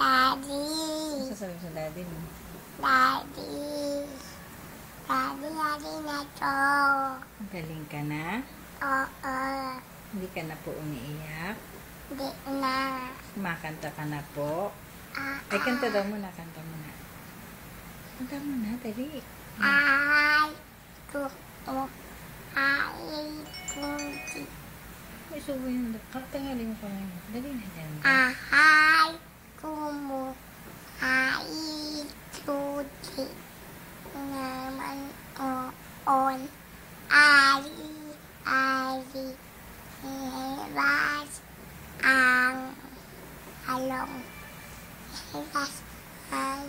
Daddy. Ano sasabi mo sa daddy mo? Daddy. Daddy na to. Galing ka na? Oo. Hindi ka na po umiiyak? Di na. Kumakanta ka na po? Ah, Ay, kanta daw muna, kanta muna. Kanta muna, dali. Ay, gusto. Ay, gusto. May subo yun. Tangalin mo pa ngayon. Dali na dyan. Ay, kumu. Ay, tuti. Naman on. Ay, Ibas ang halong. Ibas ang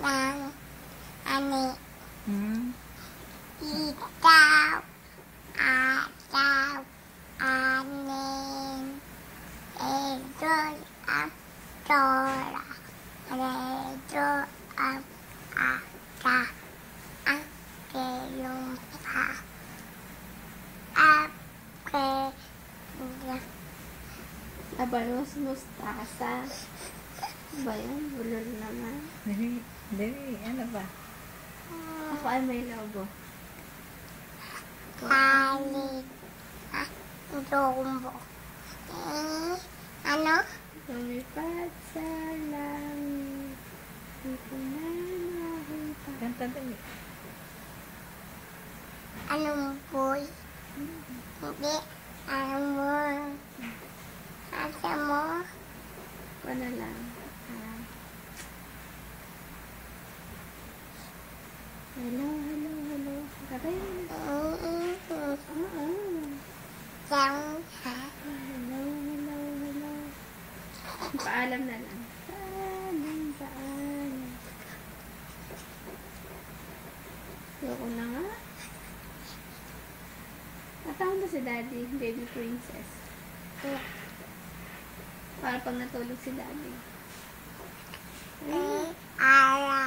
ng ani. Ikaw, ataw, anin. Edol ang tora. Edol ang ata. Ang kelumpa. Abanos mustasa. Ba yan? Bulol naman. Dali, dali. Ano ba? Ako ay may lobo. Kalit. Jumbo. Ano? Lumipad sa langit. Di ko na nakita. Kanta dali. Anong boy? Hindi. Ano mo? Asa mo? Wala lang. Hello, hello, hello. Karen. Siyang ha? Hello, hello, hello. Paalam na lang. Paalam. Ayoko na nga. Natawag na si Daddy, baby princess. Para pag natulog si Daddy. Ara.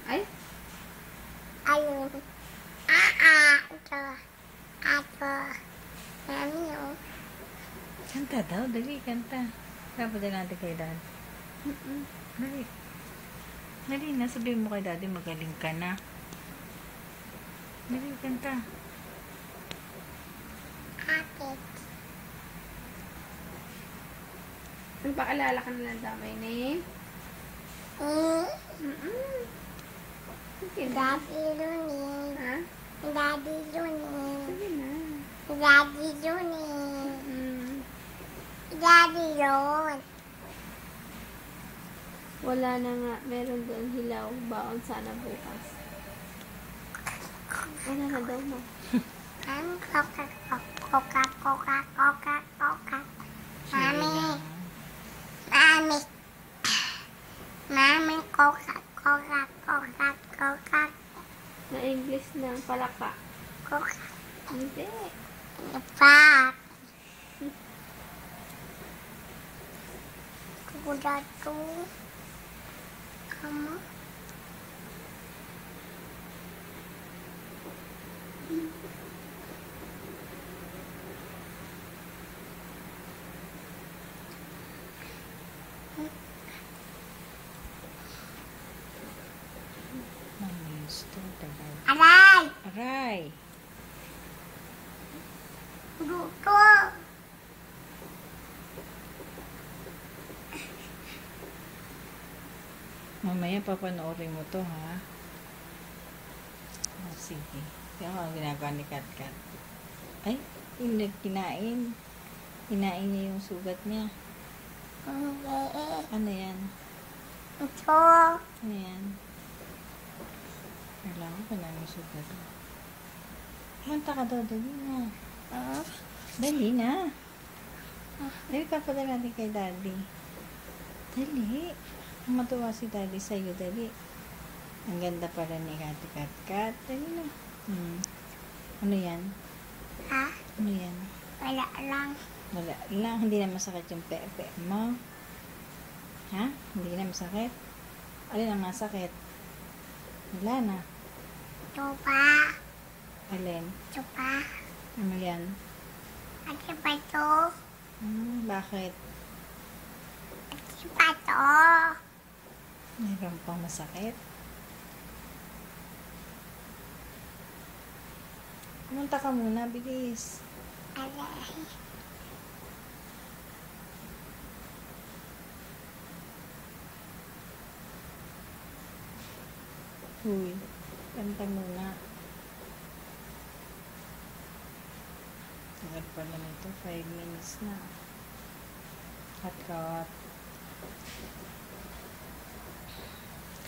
Ay, Ayun. Ito. Ato. Ano? Kanta daw, dali, kanta. Dapat din natin kay dad. Dali. Dali na, sabihin mo kay daddy, magaling ka na. Dali, kanta. Akit. nagpaalala ka na lang damay ni. Sige na. Daddy Lunin. Ha? Daddy Lunin. Sige na. Daddy Lunin. Daddy Lon. Wala na nga. Meron doon hilaw. Baon sana bukas. Wala na daw mo. Ang Coca. Mami. Mami. Mami, Coca. Na English na palaka. Coca. Hindi. Pak. Kuda tu. Kamu. Gusto tagal. Aray. Aray! Duto. Mamaya papanoorin mo to, ha? Oh, sige. Kaya ako ang ginagawa ni Kat. Ay, yung nagkinain. Kinain niya yung sugat niya. Hindi. Ano yan? Ito. Ano yan? Kailangan ko na yung sugat. Kanta ka daw, dali na. Dali na. Dali ka pa natin kay daddy. Dali. Matuwa si daddy sa'yo, dali. Ang ganda pala ni Kat. Dali na. Ano yan? Ha? Ano yan? Wala lang. Wala lang. Hindi na masakit yung pepe mo. Ha? Hindi na masakit? Alin ang masakit? Wala na. Ito pa. Alin? Ito pa. Ano yan? At pa ito. Bakit? At pa ito. Mayroon pang masakit? Pumunta ka muna, bilis. Alay. Uy, kanta muna. Tagal pala nito, 5 minutes na. Cut, cut.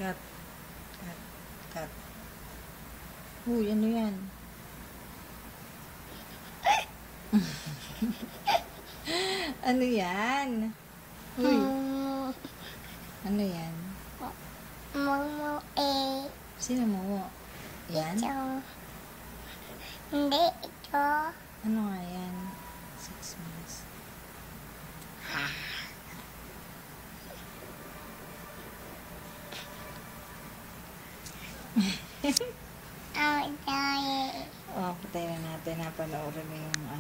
Cut. Cut. Cut. Uy, ano yan? Ano yan? Uy, ano yan? Mumu eh. Sino mo? Yan? Ito. Hindi ito. Ano nga yan? 6 months. Ang ito eh. Oh, patay na natin. Napanoorin mo yung